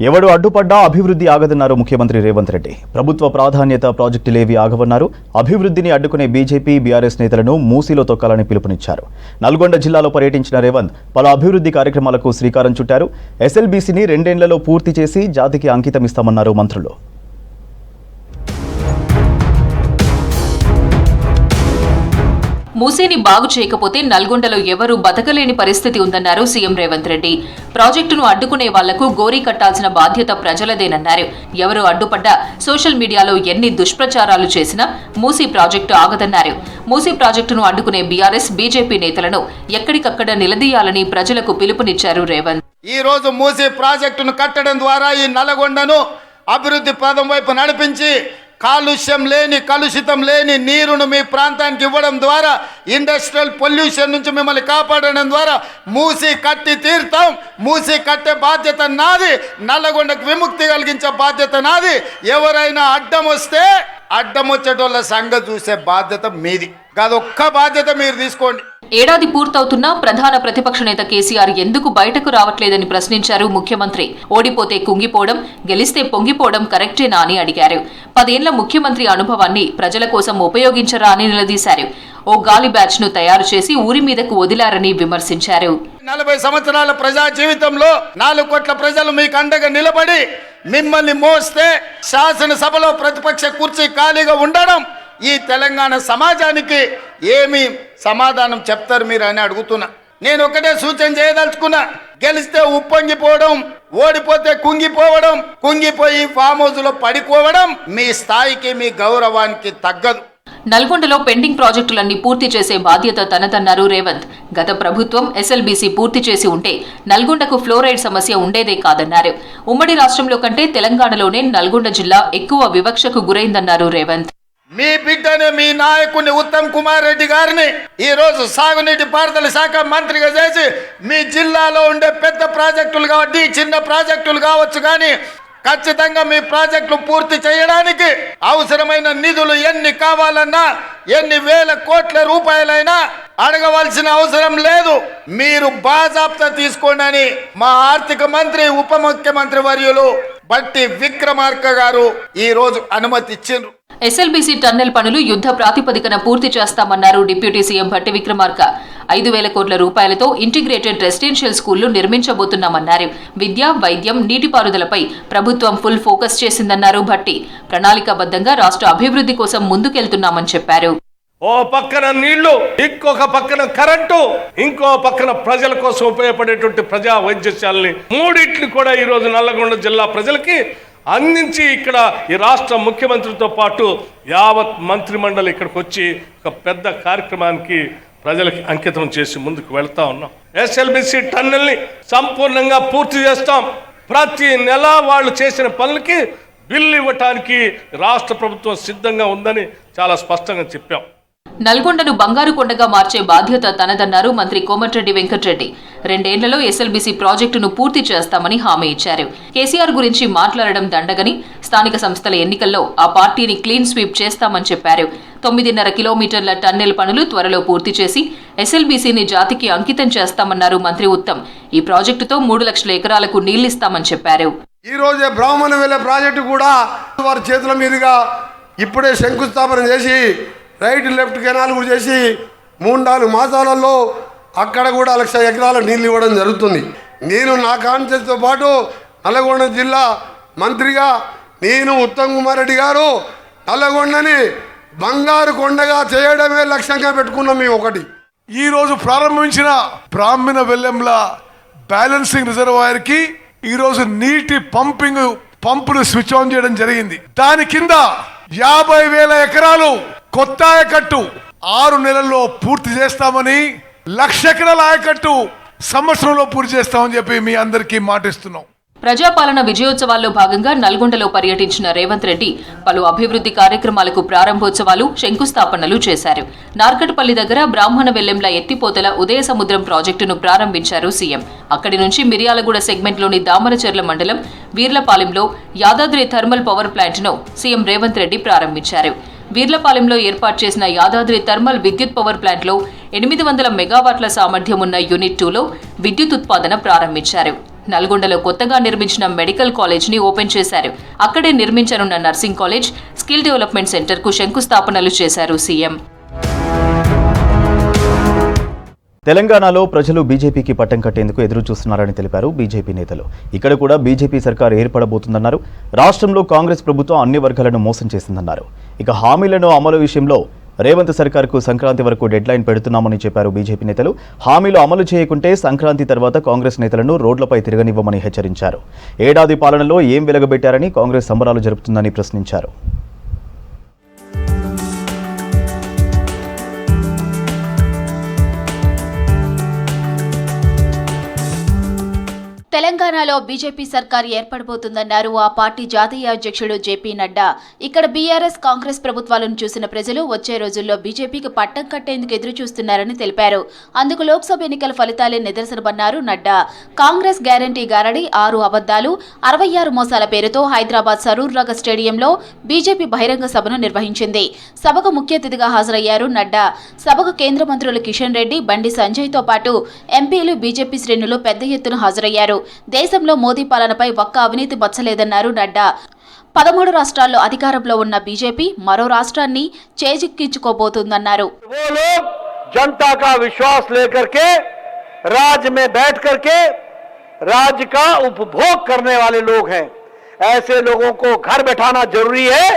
ఎవడు అడ్డుపడ్డా అభివృద్ధి ఆగదన్నారు ముఖ్యమంత్రి రేవంత్ రెడ్డి. ప్రభుత్వ ప్రాధాన్యత ప్రాజెక్టులేవి ఆగవన్నారు. అభివృద్ధిని అడ్డుకునే బీజేపీ బీఆర్ఎస్ నేతలను మూసీలో తొక్కాలని పిలుపునిచ్చారు. నల్గొండ జిల్లాలో పర్యటించిన రేవంత్ పలు అభివృద్ధి కార్యక్రమాలకు శ్రీకారం చుట్టారు. ఎస్ఎల్బీసీని 2 ఏళ్లలో పూర్తి చేసి జాతికి అంకితమిస్తామన్నారు మంత్రులు. మూసీని బాగు చేయకపోతే నల్గొండలో ఎవరూ బతకలేని పరిస్థితి ఉందన్నారు సీఎం రేవంత్ రెడ్డి. ప్రాజెక్టును అడ్డుకునే వాళ్లకు గోరీ కట్టాల్సిన బాధ్యత ప్రజలదేనన్నారు. ఎవరు అడ్డుపడ్డా సోషల్ మీడియాలో ఎన్ని దుష్ప్రచారాలు చేసినా మూసీ ప్రాజెక్టు ఆగదన్నారు. మూసీ ప్రాజెక్టును అడ్డుకునే బీఆర్ఎస్ బీజేపీ నేతలను ఎక్కడికక్కడ నిలదీయాలని ప్రజలకు పిలుపునిచ్చారు రేవంత్. ఈ రోజు మూసీ ప్రాజెక్టును కట్టడం ద్వారా ఈ నల్గొండను అభివృద్ధి పదం వైపు నడిపించి కాలుష్యం లేని కలుషితం లేని నీరును మీ ప్రాంతానికి ఇవ్వడం ద్వారా ఇండస్ట్రియల్ పొల్యూషన్ నుంచి మిమ్మల్ని కాపాడడం ద్వారా మూసీ కట్టి తీరుతాం. మూసీ కట్టే బాధ్యత నాది. నల్లగొండకు విముక్తి కలిగించే బాధ్యత నాది. ఎవరైనా అడ్డం వస్తే అడ్డం వచ్చేటోళ్ళ సంగతి చూసే బాధ్యత మీది. అదొక్క బాధ్యత మీరు తీసుకోండి. ఏడాది పూర్తవుతున్నా ప్రధాన ప్రతిపక్ష నేత కేసీఆర్ ఎందుకు బయటకు రావట్లేదని ప్రశ్నించారు ముఖ్యమంత్రి. ఓడిపోతే కుంగిపోవడం, గెలిస్తే పొంగిపోవడం కరెక్టేనా అని అడిగారు. 10 ఏళ్ల ముఖ్యమంత్రి అనుభవాన్ని ప్రజల కోసం ఉపయోగించరా అని నిలదీశారు. ఓ గాలి బ్యాచ్ ను తయారు చేసి ఊరి మీదకు వదిలారని విమర్శించారు. 40 సంవత్సరాల ప్రజా జీవితంలో 4 కోట్ల ప్రజలు మీకు అండగా నిలబడి మిమ్మల్ని మోస్తే శాసనసభలో ప్రతిపక్ష కుర్చీ ఖాళీగా ఉండడం ఈ తెలంగాణ సమాజానికి ఏమి సమాధానం చెప్తారు మీరు అని అడుగుతున్నా. నేను ఒకటే సూచన చేయదలుచుకున్నా. గెలిస్తే ఉప్పొంగిపోవడం, ఓడిపోతే కుంగిపోవడం, కుంగిపోయి ఫామ్ హౌస్ లో పడిపోవడం మీ స్థాయికి మీ గౌరవానికి తగ్గదు. నల్గొండలో పెండింగ్ ప్రాజెక్టులన్నీ పూర్తి చేసే బాధ్యత తనదన్నారు రేవంత్. గత ప్రభుత్వం ఎస్ఎల్బీసీ పూర్తి చేసి ఉంటే నల్గొండకు ఫ్లోరైడ్ సమస్య ఉండేదే కాదన్నారు. ఉమ్మడి రాష్ట్రంలో కంటే తెలంగాణలోనే నల్గొండ జిల్లా ఎక్కువ వివక్షకు గురైందన్నారు రేవంత్. మీ బిడ్డనే మీ నాయకుని ఉత్తమ్ కుమార్ రెడ్డి గారిని ఈ రోజు సాగునీటి పారుదల శాఖ మంత్రిగా చేసి మీ జిల్లాలో ఉండే పెద్ద ప్రాజెక్టులు కావచ్చు, చిన్న ప్రాజెక్టులు కావచ్చు, కానీ ఖచ్చితంగా మీ ప్రాజెక్టులు పూర్తి చేయడానికి అవసరమైన నిధులు ఎన్ని కావాలన్నా ఎన్ని వేల కోట్ల రూపాయలైనా అడగవలసిన అవసరం లేదు. మీరు బాజాప్తా తీసుకోండి అని మా ఆర్థిక మంత్రి ఉప ముఖ్యమంత్రి వర్యులు బట్టి విక్రమార్క గారు ఈ రోజు అనుమతి ఇచ్చిండ్రు. ఎస్ఎల్బీసీ టన్నెల్ పనులు యుద్ధ ప్రాతిపదికన పూర్తి చేస్తామన్నారు డిప్యూటీ సీఎం భట్టి విక్రమార్క. 5,000 కోట్ల రూపాయలతో ఇంటిగ్రేటెడ్ రెసిడెన్షియల్ స్కూళ్లు నిర్మించబోతున్నామన్నారు. విద్య, వైద్యం, నీటిపారుదలపై ప్రభుత్వం ఫుల్ ఫోకస్ చేసిందన్నారు భట్టి. ప్రణాళికాబద్ధంగా రాష్ట్ర అభివృద్ధి కోసం ముందుకెళ్తున్నామని చెప్పారు. ఓ పక్కన నీళ్లు, ఇంకొక పక్కన కరెంటు, ఇంకో పక్కన ప్రజల కోసం ఉపయోగపడేటువంటి ప్రజా వైద్యశాలని మూడింటిని కూడా ఈ రోజు నల్లగొండ జిల్లా ప్రజలకి అందించి ఇక్కడ ఈ రాష్ట్ర ముఖ్యమంత్రితో పాటు యావత్ మంత్రిమండలి ఇక్కడికి వచ్చి ఒక పెద్ద కార్యక్రమానికి ప్రజలకి అంకితం చేసి ముందుకు వెళ్తా ఉన్నాం. ఎస్ఎల్బీసీ టన్నెల్ని సంపూర్ణంగా పూర్తి చేస్తాం. ప్రతి నెల వాళ్ళు చేసిన పనులకి బిల్లు ఇవ్వటానికి రాష్ట్ర ప్రభుత్వం సిద్ధంగా ఉందని చాలా స్పష్టంగా చెప్పాం. నల్గొండను బంగారు కొండగా మార్చే బాధ్యత తనదన్నారు మంత్రి కోమటిరెడ్డి వెంకటరెడ్డి. 2 ఏళ్లలో ఎస్ఎల్బీసీ ప్రాజెక్టును పూర్తి చేస్తామని హామీ ఇచ్చారు. కేసీఆర్ గురించి మాట్లాడడం దండగని, స్థానిక సంస్థల ఎన్నికల్లో ఆ పార్టీని క్లీన్ స్వీప్ చేస్తామని చెప్పారు. 9.5 కిలోమీటర్ల టన్నెల్ పనులు త్వరలో పూర్తి చేసి ఎస్ఎల్బీసీని జాతికి అంకితం చేస్తామన్నారు మంత్రి ఉత్తమ్. ఈ ప్రాజెక్టుతో 3 లక్షల ఎకరాలకు నీళ్లిస్తామని చెప్పారు. ఈ రోజే బ్రాహ్మణ వెళ్లే ప్రాజెక్టు కూడా వారి చేతుల మీదుగా ఇప్పుడే శంకుస్థాపన చేసి రైట్ లెఫ్ట్ కెనాల్ కూడా చేసి 3-4 మాసాలలో అక్కడ కూడా 1 లక్ష ఎకరాల నీళ్ళు ఇవ్వడం జరుగుతుంది. నేను నా కాన్షియస్తో పాటు నల్లగొండ జిల్లా మంత్రిగా నేను ఉత్తమ్ కుమార్ రెడ్డి గారు నల్లగొండని బంగారు కొండగా చేయడమే లక్ష్యంగా పెట్టుకున్నాం. మేము ఒకటి ఈరోజు ప్రారంభించిన బ్రాహ్మణ వెల్లెంల బ్యాలెన్సింగ్ రిజర్వాయర్కి ఈరోజు నీటి పంపును స్విచ్ ఆన్ చేయడం జరిగింది. దాని కింద 50,000 ఎకరాలు కొత్త ఆయకట్టు 6 నెలల్లో పూర్తి చేస్తామని, 1 లక్ష ఎకరాల ఆయకట్టు సంవత్సరంలో పూర్తి చేస్తామని చెప్పి మీ అందరికీ మాటిస్తున్నాం. ప్రజాపాలన విజయోత్సవాల్లో భాగంగా నల్గొండలో పర్యటించిన రేవంత్ రెడ్డి పలు అభివృద్ధి కార్యక్రమాలకు ప్రారంభోత్సవాలు, శంకుస్థాపనలు చేశారు. నార్కట్పల్లి దగ్గర బ్రాహ్మణ వెల్లెంల ఎత్తిపోతల ఉదయ సముద్రం ప్రాజెక్టును ప్రారంభించారు సీఎం. అక్కడి నుంచి మిర్యాలగూడ సెగ్మెంట్లోని దామరచెర్ల మండలం వీర్లపాలెంలో యాదాద్రి థర్మల్ పవర్ ప్లాంట్ను సీఎం రేవంత్ రెడ్డి ప్రారంభించారు. వీర్లపాలెంలో ఏర్పాటు చేసిన యాదాద్రి థర్మల్ విద్యుత్ పవర్ ప్లాంట్లో 800 మెగావాట్ల సామర్థ్యం ఉన్న యూనిట్ 2లో విద్యుత్ ఉత్పాదన ప్రారంభించారు. నల్గొండలో కొత్తగా నిర్మించిన మెడికల్ కాలేజ్ని ఓపెన్ చేశారు. అక్కడే నిర్మించనున్న నర్సింగ్ కాలేజ్, స్కిల్ డెవలప్మెంట్ సెంటర్కు శంకుస్థాపనలు చేశారు సీఎం. తెలంగాణలో ప్రజలు బీజేపీకి పట్టం కట్టేందుకు ఎదురు చూస్తున్నారని తెలిపారు బీజేపీ నేతలు. ఇక్కడ కూడా బీజేపీ సర్కార్ ఏర్పడబోతుందన్నారు. రాష్ట్రంలో కాంగ్రెస్ ప్రభుత్వం అన్ని వర్గాలను మోసం చేసిందన్నారు. ఇక హామీలను అమలు విషయంలో రేవంత్ సర్కార్కు సంక్రాంతి వరకు డెడ్లైన్ పెడుతున్నామని చెప్పారు బీజేపీ నేతలు. హామీలు అమలు చేయకుంటే సంక్రాంతి తర్వాత కాంగ్రెస్ నేతలను రోడ్లపై తిరగనివ్వమని హెచ్చరించారు. ఏడాది పాలనలో ఏం వెలగబెట్టారని కాంగ్రెస్ సంబరాలు జరుపుతుందని ప్రశ్నించారు. తెలంగాణలో బీజేపీ సర్కార్ ఏర్పడబోతుందన్నారు ఆ పార్టీ జాతీయ అధ్యక్షుడు జేపీ నడ్డా. ఇక్కడ బీఆర్ఎస్ కాంగ్రెస్ ప్రభుత్వాలను చూసిన ప్రజలు వచ్చే రోజుల్లో బీజేపీకి పట్టం కట్టేందుకు ఎదురు చూస్తున్నారని తెలిపారు. అందుకు లోక్సభ ఎన్నికల ఫలితాలే నిదర్శనమన్నారు నడ్డా. కాంగ్రెస్ గ్యారంటీ గారడి 6 అబద్దాలు 66 మోసాల పేరుతో హైదరాబాద్ సరూర్ నగర్ స్టేడియంలో బీజేపీ బహిరంగ సభను నిర్వహించింది. సభకు ముఖ్య అతిథిగా హాజరయ్యారు నడ్డా. సభకు కేంద్ర మంత్రులు కిషన్ రెడ్డి, బండి సంజయ్తో పాటు ఎంపీలు, బీజేపీ శ్రేణులు పెద్ద ఎత్తున హాజరయ్యారు. దేశంలో మోదీ పాలనపై ఒక్క అవినీతి మచ్చలేదన్నారు నడ్డా. 13 రాష్ట్రాల్లో అధికారంలో ఉన్న బీజేపీ మరో రాష్ట్రాన్ని చేజిక్కించుకోబోతుందన్నారు. जनता का विश्वास लेकर के राज्य में बैठ करके राज्य का उपभोग करने वाले लोग हैं. ऐसे लोगों को घर बैठाना जरूरी है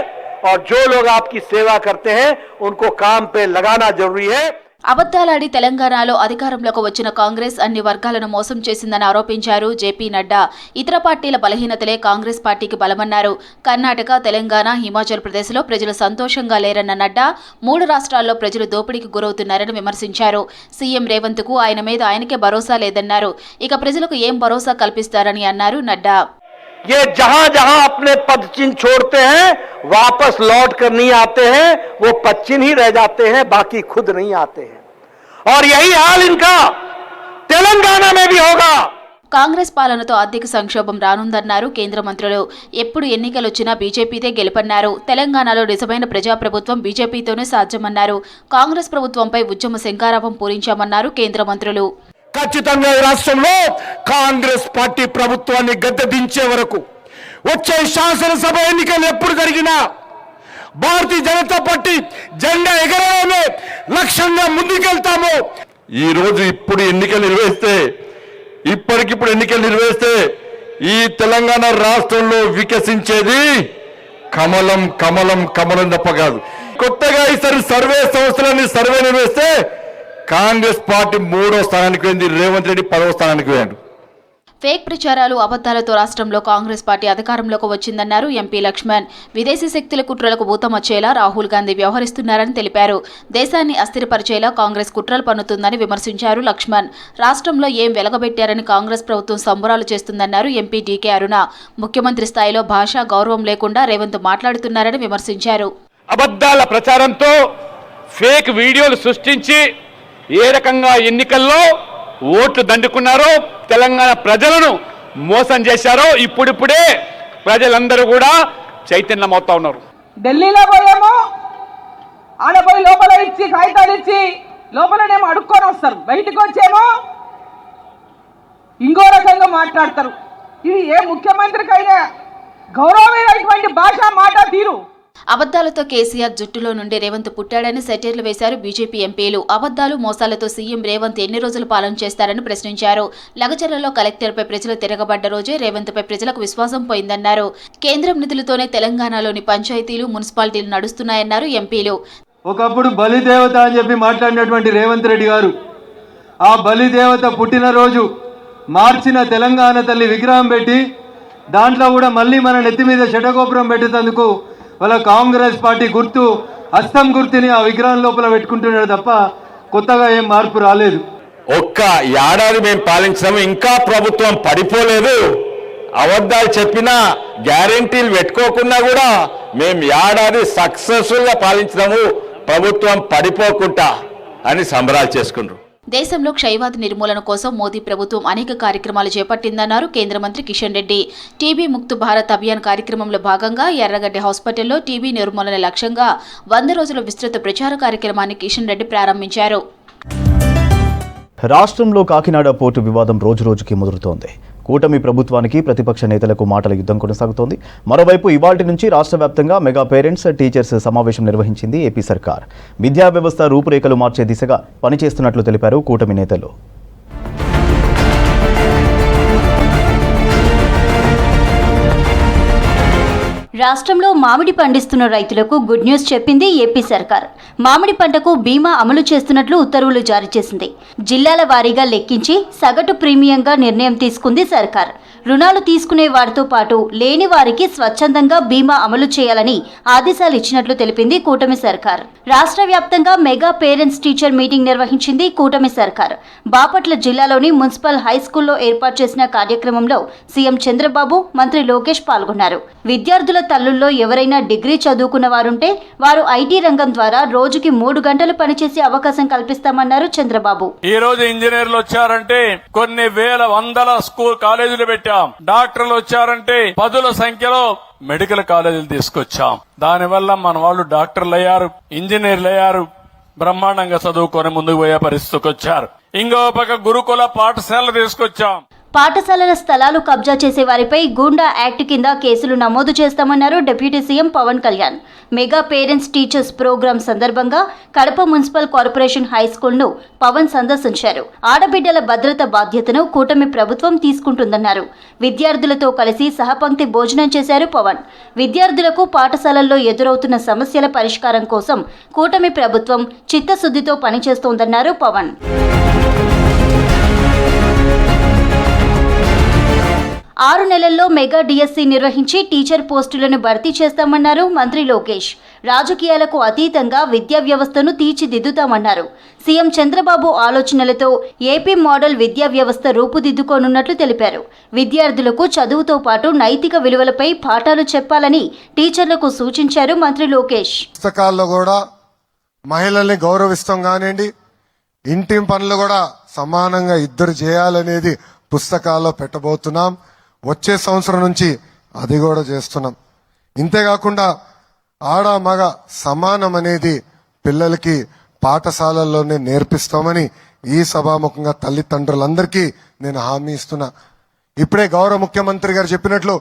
और जो लोग आपकी सेवा करते हैं उनको काम पे लगाना जरूरी है. అబద్దాలాడి తెలంగాణలో అధికారంలోకి వచ్చిన కాంగ్రెస్ అన్ని వర్గాలను మోసం చేసిందని ఆరోపించారు జేపీ నడ్డా. ఇతర పార్టీల బలహీనతలే కాంగ్రెస్ పార్టీకి బలమన్నారు. కర్ణాటక, తెలంగాణ, హిమాచల్ ప్రదేశ్లో ప్రజలు సంతోషంగా లేరన్న నడ్డా 3 రాష్ట్రాల్లో ప్రజలు దోపిడీకి గురవుతున్నారని విమర్శించారు. సీఎం రేవంత్ కు ఆయన మీద ఆయనకే భరోసా లేదన్నారు. ఇక ప్రజలకు ఏం భరోసా కల్పిస్తారని అన్నారు నడ్డా. ये जहां जहां अपने पद चिन्ह छोड़ते हैं वापस लौट कर नहीं आते हैं, वो पद चिन्ह ही रह जाते हैं, बाकी खुद नहीं आते हैं. और यही हाल इनका तेलंगाना में भी होगा. కాంగ్రెస్ పాలనతో ఆర్థిక సంక్షోభం రానుందన్నారు కేంద్ర మంత్రులు. ఎప్పుడు ఎన్నికలొచ్చినా బీజేపీదే గెలుపన్నారు. తెలంగాణలో నిజమైన ప్రజాప్రభుత్వం బీజేపీతోనే సాధ్యమన్నారు. కాంగ్రెస్ ప్రభుత్వంపై ఉద్యమ శంఖారావం పూరించామన్నారు కేంద్ర మంత్రులు. ఖచ్చితంగా ఈ రాష్ట్రంలో కాంగ్రెస్ పార్టీ ప్రభుత్వాన్ని గద్దె దించే వరకు వచ్చే శాసనసభ ఎన్నికలు ఎప్పుడు జరిగినా భారతీయ జనతా పార్టీ జెండా ఎగరడమే లక్ష్యంగా ముందుకెళ్తాము. ఈ రోజు ఇప్పుడు ఎన్నికలు నిర్వహిస్తే ఈ తెలంగాణ రాష్ట్రంలో వికసించేది కమలం కమలం కమలం తప్ప కాదు. కొత్తగా ఈసారి సర్వే సంస్థలని సర్వే నిర్వహిస్తే కాంగ్రెస్ పార్టీ 3వ స్థానానికి పోయింది, రేవంత్ రెడ్డి 10వ స్థానానికి పోయాడు. ఫేక్ ప్రచారాలు, అబద్దాలతో రాష్ట్రంలో కాంగ్రెస్ పార్టీ అధికారంలోకి వచ్చిందన్నారు ఎంపీ లక్ష్మణ్. విదేశీ శక్తుల కుట్రలకు ఊతమచ్చేలా రాహుల్ గాంధీ వ్యవహరిస్తున్నారని తెలిపారు. దేశాన్ని అస్థిరపరిచేలా కాంగ్రెస్ కుట్రలు పన్నుతుందని విమర్శించారు లక్ష్మణ్. రాష్ట్రంలో ఏం వెలగబెట్టారని కాంగ్రెస్ ప్రభుత్వం సంబరాలు చేస్తుందన్నారు ఎంపీ డీకే అరుణ. ముఖ్యమంత్రి స్థాయిలో భాషా గౌరవం లేకుండా రేవంత్ మాట్లాడుతున్నారని విమర్శించారు. అబద్దాల ప్రచారంతో ఫేక్ వీడియోలు సృష్టించి ఏ రకంగా ఎన్నికల్లో ఓట్లు దండుకున్నారో, తెలంగాణ ప్రజలను మోసం చేశారో ఇప్పుడిప్పుడే ప్రజలందరూ కూడా చైతన్యమవుతా ఉన్నారు. ఢిల్లీలో పోయేమో ఆడపోయి లోపల ఇచ్చి కాగితాలు ఇచ్చి లోపలనేమో అడుక్కొని వస్తారు, బయటకు వచ్చేమో ఇంకో రకంగా మాట్లాడతారు. ఇది ఏ ముఖ్యమంత్రికైనా గౌరవమైనటువంటి భాష, మాట, తీరు. అబద్దాలతో కేసీఆర్ జుట్టులో నుండి రేవంత్ పుట్టాడని సెటైర్లు వేశారు బీజేపీ ఎంపీలు. అబద్దాలు, మోసాలతో సీఎం రేవంత్ ఎన్ని రోజులు పాలన చేస్తారని ప్రశ్నించారు. లగచర్లలో కలెక్టర్పై ప్రజలు తిరగబడ్డ రోజే రేవంత్పై ప్రజలకు విశ్వాసం పోయిందన్నారు. కేంద్రం నిధులతోనే తెలంగాణలోని పంచాయతీలు, మున్సిపాలిటీలు నడుస్తున్నాయన్నారు ఎంపీలు. ఒకప్పుడు బలిదేవత అని చెప్పి మాట్లాడినటువంటి రేవంత్ రెడ్డి గారు ఆ బలిదేవత పుట్టినరోజు మార్చిన తెలంగాణ తల్లి విగ్రహం పెట్టి దాంట్లో కూడా మళ్ళీ మన నెత్తి మీద షటగోపురం పెట్టేందుకు వాళ్ళ కాంగ్రెస్ పార్టీ గుర్తు, హస్తం గుర్తుని ఆ విగ్రహం లోపల పెట్టుకుంటున్నాడు తప్ప కొత్తగా ఏం మార్పు రాలేదు. ఒక్క ఏడాది మేము పాలించినాము, ఇంకా ప్రభుత్వం పడిపోలేదు. అబద్ధాలు చెప్పినా, గ్యారెంటీలు పెట్టుకోకుండా కూడా మేము ఏడాది సక్సెస్ఫుల్ గా పాలించినాము, ప్రభుత్వం పడిపోకుండా అని సంబరాలు చేసుకుంటారు. దేశంలో క్షయవ్యాధి నిర్మూలన కోసం మోదీ ప్రభుత్వం అనేక కార్యక్రమాలు చేపట్టిందన్నారు కేంద్ర మంత్రి కిషన్ రెడ్డి. టీబీ ముక్త్ భారత్ అభియాన్ కార్యక్రమంలో భాగంగా ఎర్రగడ్డ హాస్పిటల్లో టీబీ నిర్మూలన లక్ష్యంగా 100 రోజుల విస్తృత ప్రచార కార్యక్రమాన్ని కిషన్ రెడ్డి ప్రారంభించారు. రాష్ట్రంలో కాకినాడ పోర్టు వివాదం రోజురోజుకి ముదురుతోంది. కూటమి ప్రభుత్వానికి ప్రతిపక్ష నేతలకు మాటల యుద్ధం కొనసాగుతోంది. మరోవైపు ఇవాల్టి నుంచి రాష్ట్ర వ్యాప్తంగా మెగా పేరెంట్స్ టీచర్స్ సమావేశం నిర్వహించింది ఏపీ సర్కార్. విద్యా వ్యవస్థ రూపురేఖలు మార్చే దిశగా పనిచేస్తున్నట్లు తెలిపారు కూటమి నేతలు. రాష్ట్రంలో మామిడి పండిస్తున్న రైతులకు గుడ్ న్యూస్ చెప్పింది ఏపీ సర్కార్. మామిడి పంటకు బీమా అమలు చేస్తున్నట్లు ఉత్తర్వులు జారీ చేసింది. జిల్లాల వారీగా లెక్కించి సగటు ప్రీమియంగా నిర్ణయం తీసుకుంది సర్కార్. రుణాలు తీసుకునే వారితో పాటు లేని వారికి స్వచ్ఛందంగా బీమా అమలు చేయాలని ఆదేశాలు ఇచ్చినట్లు తెలిపింది కూటమి సర్కార్. రాష్ట్ర వ్యాప్తంగా మెగా పేరెంట్స్ టీచర్ మీటింగ్ నిర్వహించింది కూటమి సర్కార్. బాపట్ల జిల్లాలోని మున్సిపల్ హైస్కూల్లో ఏర్పాటు చేసిన కార్యక్రమంలో సీఎం చంద్రబాబు, మంత్రి లోకేష్ పాల్గొన్నారు. విద్యార్థుల తల్లుల్లో ఎవరైనా డిగ్రీ చదువుకున్న వారుంటే వారు ఐటీ రంగం ద్వారా రోజుకి 3 గంటలు పనిచేసే అవకాశం కల్పిస్తామన్నారు చంద్రబాబు. ఈ రోజు ఇంజనీర్లు వచ్చారంటే కొన్ని వేల వందల స్కూల్ కాలేజీలు పెట్టాం. డాక్టర్లు వచ్చారంటే పదుల సంఖ్యలో మెడికల్ కాలేజీలు తీసుకొచ్చాం. దానివల్ల మన వాళ్ళు డాక్టర్లు అయ్యారు, ఇంజనీర్లు అయ్యారు, బ్రహ్మాండంగా చదువుకొని ముందుకు పోయే పరిస్థితికి వచ్చారు. ఇంకో పక్క గురుకుల పాఠశాలలు తీసుకొచ్చాం. పాఠశాలల స్థలాలు కబ్జా చేసే వారిపై గూండా యాక్ట్ కింద కేసులు నమోదు చేస్తామన్నారు deputy CM Pawan Kalyan. Mega parents teachers programme సందర్భంగా కడప మున్సిపల్ కార్పొరేషన్ హైస్కూల్ను పవన్ సందర్శించారు. ఆడబిడ్డల భద్రత బాధ్యతను కూటమి ప్రభుత్వం తీసుకుంటుందన్నారు. విద్యార్థులతో కలిసి సహపంక్తి భోజనం చేశారు పవన్. విద్యార్థులకు పాఠశాలల్లో ఎదురవుతున్న సమస్యల పరిష్కారం కోసం కూటమి ప్రభుత్వం చిత్తశుద్ధితో పనిచేస్తోందన్నారు పవన్. 6 నెలల్లో మెగా డిఎస్సీ నిర్వహించి టీచర్ పోస్టులను భర్తీ చేస్తామన్నారు మంత్రి లోకేష్. రాజకీయాలకు అతీతంగా విద్యా వ్యవస్థను తీర్చిదిద్దుతామన్నారు. సీఎం చంద్రబాబు ఆలోచనలతో ఏపీ మోడల్ విద్యా వ్యవస్థ రూపుదిద్దుకోనున్నట్లు తెలిపారు. విద్యార్థులకు చదువుతో పాటు నైతిక విలువలపై పాఠాలు చెప్పాలని టీచర్లకు సూచించారు మంత్రి లోకేష్. పుస్తకాల్లో కూడా మహిళల్ని గౌరవిస్తాం కానివ్వండి, ఇంటి పనులు కూడా సమానంగా ఇద్దరు చేయాలనేది పుస్తకాల్లో పెట్టబోతున్నాం. వచ్చే సంవత్సరం నుంచి అది కూడా చేస్తున్నాం. ఇంతేకాకుండా ఆడ మగ సమానం అనేది పిల్లలకి పాఠశాలల్లోనే నేర్పిస్తామని ఈ సభాముఖంగా తల్లిదండ్రులందరికీ నేను హామీ ఇస్తున్నా. ఇప్పుడే గౌరవ ముఖ్యమంత్రి గారు చెప్పినట్లు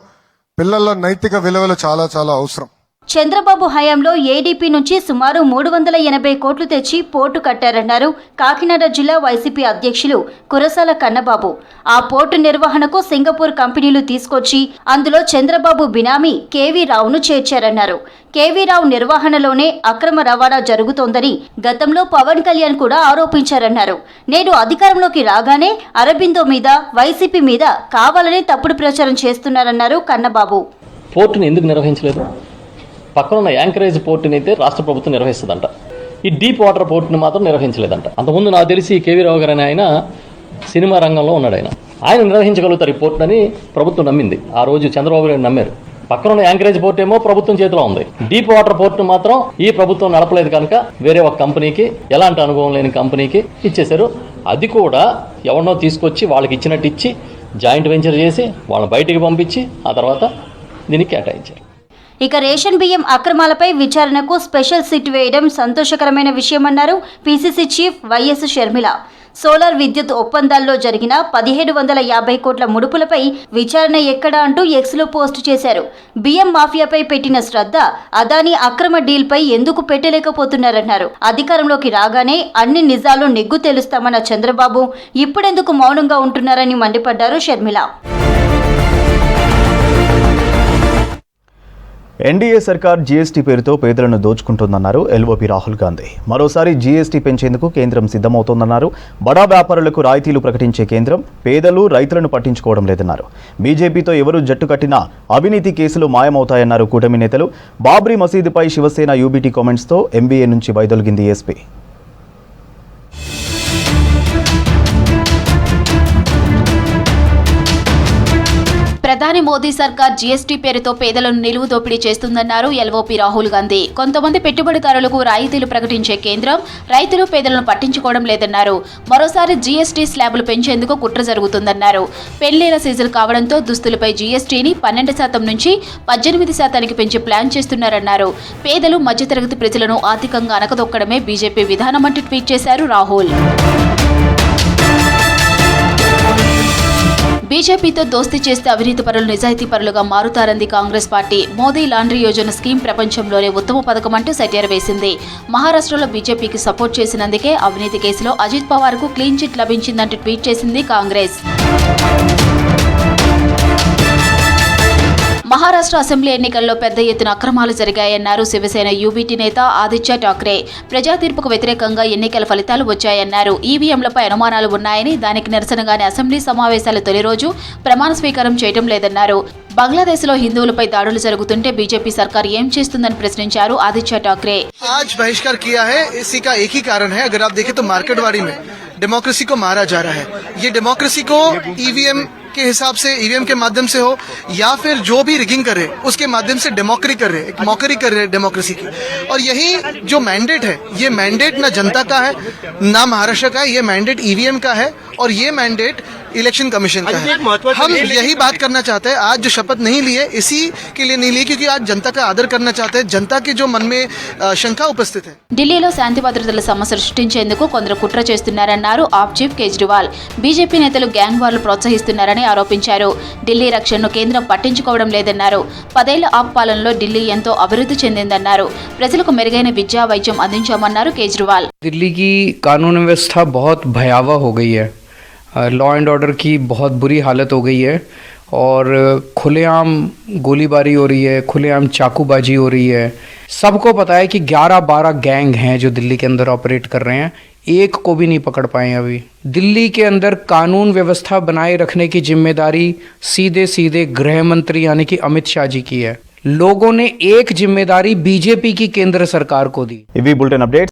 పిల్లల్లో నైతిక విలువలు చాలా చాలా అవసరం. చంద్రబాబు హయాంలో ఏడీపీ నుంచి సుమారు 380 కోట్లు తెచ్చి పోర్టు కట్టారన్నారు కాకినాడ జిల్లా వైసీపీ అధ్యక్షులు కురసాల కన్నబాబు. ఆ పోర్టు నిర్వహణకు సింగపూర్ కంపెనీలు తీసుకొచ్చి అందులో చంద్రబాబు బినామీ కేవీ రావును చేర్చారన్నారు. కేవీ రావు నిర్వహణలోనే అక్రమ రవాణా జరుగుతోందని గతంలో పవన్ కళ్యాణ్ కూడా ఆరోపించారన్నారు. నేడు అధికారంలోకి రాగానే అరబిందో మీద, వైసీపీ మీద కావాలని తప్పుడు ప్రచారం చేస్తున్నారన్నారు కన్నబాబు. పోర్టును ఎందుకు నిర్వహించలేదు? పక్కన ఉన్న యాంకరేజ్ పోర్టుని అయితే రాష్ట్ర ప్రభుత్వం నిర్వహిస్తుందంట. ఈ డీప్ వాటర్ పోర్టుని మాత్రం నిర్వహించలేదంట. అంతకుముందు నాకు తెలిసి కేవీ రావు గారు అని ఆయన సినిమా రంగంలో ఉన్నాడు. ఆయన నిర్వహించగలుగుతారు ఈ పోర్టుని ప్రభుత్వం నమ్మింది. ఆ రోజు చంద్రబాబు గారు నమ్మారు. పక్కన ఉన్న యాంకరేజ్ పోర్ట్ ఏమో ప్రభుత్వం చేతిలో ఉంది. డీప్ వాటర్ పోర్టును మాత్రం ఈ ప్రభుత్వం నడపలేదు కనుక వేరే ఒక కంపెనీకి, ఎలాంటి అనుభవం లేని కంపెనీకి ఇచ్చేశారు. అది కూడా ఎవరినో తీసుకొచ్చి వాళ్ళకి ఇచ్చినట్టు ఇచ్చి జాయింట్ వెంచర్ చేసి వాళ్ళని బయటికి పంపించి ఆ తర్వాత దీనికి కేటాయించారు. ఇక రేషన్ బియ్యం అక్రమాలపై విచారణకు స్పెషల్ సిట్ వేయడం సంతోషకరమైన విషయమన్నారు PCC chief YS Sharmila. Solar విద్యుత్ ఒప్పందాల్లో జరిగిన 1750 కోట్ల ముడుపులపై విచారణ ఎక్కడా అంటూ ఎక్స్లో పోస్టు చేశారు. బియ్యం మాఫియాపై పెట్టిన శ్రద్ధ అదానీ అక్రమ డీల్పై ఎందుకు పెట్టలేకపోతున్నారన్నారు. అధికారంలోకి రాగానే అన్ని నిజాలు నెగ్గు తెలుస్తామన్న చంద్రబాబు ఇప్పుడెందుకు మౌనంగా ఉంటున్నారని మండిపడ్డారు షర్మిల. ఎన్డీఏ సర్కార్ జీఎస్టీ పేరుతో పేదలను దోచుకుంటోందన్నారు ఎల్ఓపీ రాహుల్ గాంధీ. మరోసారి జీఎస్టీ పెంచేందుకు కేంద్రం సిద్ధమవుతోందన్నారు. బడా వ్యాపారులకు రాయితీలు ప్రకటించే కేంద్రం పేదలు, రైతులను పట్టించుకోవడం లేదన్నారు. బీజేపీతో ఎవరు జట్టు కట్టినా అవినీతి కేసులు మాయమవుతాయన్నారు కూటమి నేతలు. బాబ్రీ మసీదుపై శివసేన యూబీటీ కామెంట్స్తో ఎంబీఏ నుంచి వైదొలిగింది ఎస్పీ. ప్రధాని మోదీ సర్కార్ జీఎస్టీ పేరుతో పేదలను నిలువు దోపిడీ చేస్తుందన్నారు ఎల్ఓపీ రాహుల్ గాంధీ. కొంతమంది పెట్టుబడిదారులకు రాయితీలు ప్రకటించే కేంద్రం రైతులు, పేదలను పట్టించుకోవడం లేదన్నారు. మరోసారి జీఎస్టీ స్లాబులు పెంచేందుకు కుట్ర జరుగుతుందన్నారు. పెళ్లిళ్ల సీజన్ కావడంతో దుస్తులపై జీఎస్టీని 12% నుంచి 18% పెంచి ప్లాన్ చేస్తున్నారన్నారు. పేదలు, మధ్యతరగతి ప్రజలను ఆర్థికంగా అనకదొక్కడమే బీజేపీ విధానమంటూ ట్వీట్ చేశారు రాహుల్. బీజేపీతో దోస్తీ చేస్తే అవినీతి పరులు నిజాయితీ పరులుగా మారుతారంది Congress party. Modi laundry Yojana scheme ప్రపంచంలోనే ఉత్తమ పథకం అంటూ సెటైర్ వేసింది. మహారాష్ట్రలో బీజేపీకి సపోర్ట్ చేసినందుకే అవినీతి కేసులో అజిత్ పవార్ కు క్లీన్ చిట్ లభించిందంటూ ట్వీట్ చేసింది కాంగ్రెస్. మహారాష్ట్ర అసెంబ్లీ ఎన్నికల్లో పెద్ద ఎత్తున అక్రమాలు జరిగాయన్నారు శివసేన యూబీటీ నేత ఆదిత్య ఠాక్రే. ప్రజా తీర్పుకు వ్యతిరేకంగా ఎన్నికల ఫలితాలు వచ్చాయన్నారు. ఈవీఎంలపై అనుమానాలు ఉన్నాయని, దానికి నిరసనగానే అసెంబ్లీ సమావేశాల తొలి రోజు ప్రమాణ స్వీకారం చేయడం లేదన్నారు. బంగ్లాదేశ్లో హిందువులపై దాడులు జరుగుతుంటే బీజేపీ సర్కార్ ఏం చేస్తుందని ప్రశ్నించారు ఆదిత్య ఠాక్రే. आज बहिष्कार किया है, इसी का एक ही कारण है. अगर आप देखें तो मार्केटवाड़ी में डेमोक्रेसी को मारा जा रहा है. ये डेमोक्रेसी को ईवीएम के हिसाब से, ईवीएम के माध्यम से हो या फिर जो भी रिगिंग कर रहे उसके माध्यम से मॉकरी कर रहे डेमोक्रेसी की. और यही जो मैंडेट है, ये मैंडेट ना जनता का है ना महाराष्ट्र का है, ये मैंडेट ईवीएम का है और ये मैंडेट इलेक्शन कमीशन का है. हम यही बात करना चाहते हैं. आज जो शपथ नहीं लिए इसी के लिए नहीं लिए क्योंकि आज जनता का आदर करना चाहते हैं. जनता के जो मन में शंका उपस्थित है. ఢిల్లీలో శాంతి భద్రతల సమస్యలు సృష్టించేందుకు కొందరు కుట్ర చేస్తున్నారన్నారు ఆప్ చీఫ్ కేజ్రీవాల్. బీజేపీ నేతలు గ్యాంగ్ వార్లు ప్రోత్సహిస్తున్నారని ఆరోపించారు. ఢిల్లీ రక్షణను కేంద్రం పట్టించుకోవడం లేదన్నారు. 10 ఏళ్ల ఆప్ పాలనలో ఢిల్లీ ఎంతో అభివృద్ధి చెందిందన్నారు. ప్రజలకు మెరుగైన విద్యా వైద్యం అందించామన్నారు కేజ్రీవాల్. दिल्ली की कानून व्यवस्था बहुत भयावह हो गई है. लॉ एंड ऑर्डर की बहुत बुरी हालत हो गई है और खुलेआम गोलीबारी हो रही है, खुलेआम चाकूबाजी हो रही है. सबको पता है कि 11-12 गैंग हैं जो दिल्ली के अंदर ऑपरेट कर रहे हैं. एक को भी नहीं पकड़ पाए अभी. दिल्ली के अंदर कानून व्यवस्था बनाए रखने की जिम्मेदारी सीधे सीधे गृह मंत्री यानी कि अमित शाह जी की है. लोगों ने एक जिम्मेदारी बीजेपी की केंद्र सरकार को दी. इवी बुलेटिन अपडेट्स.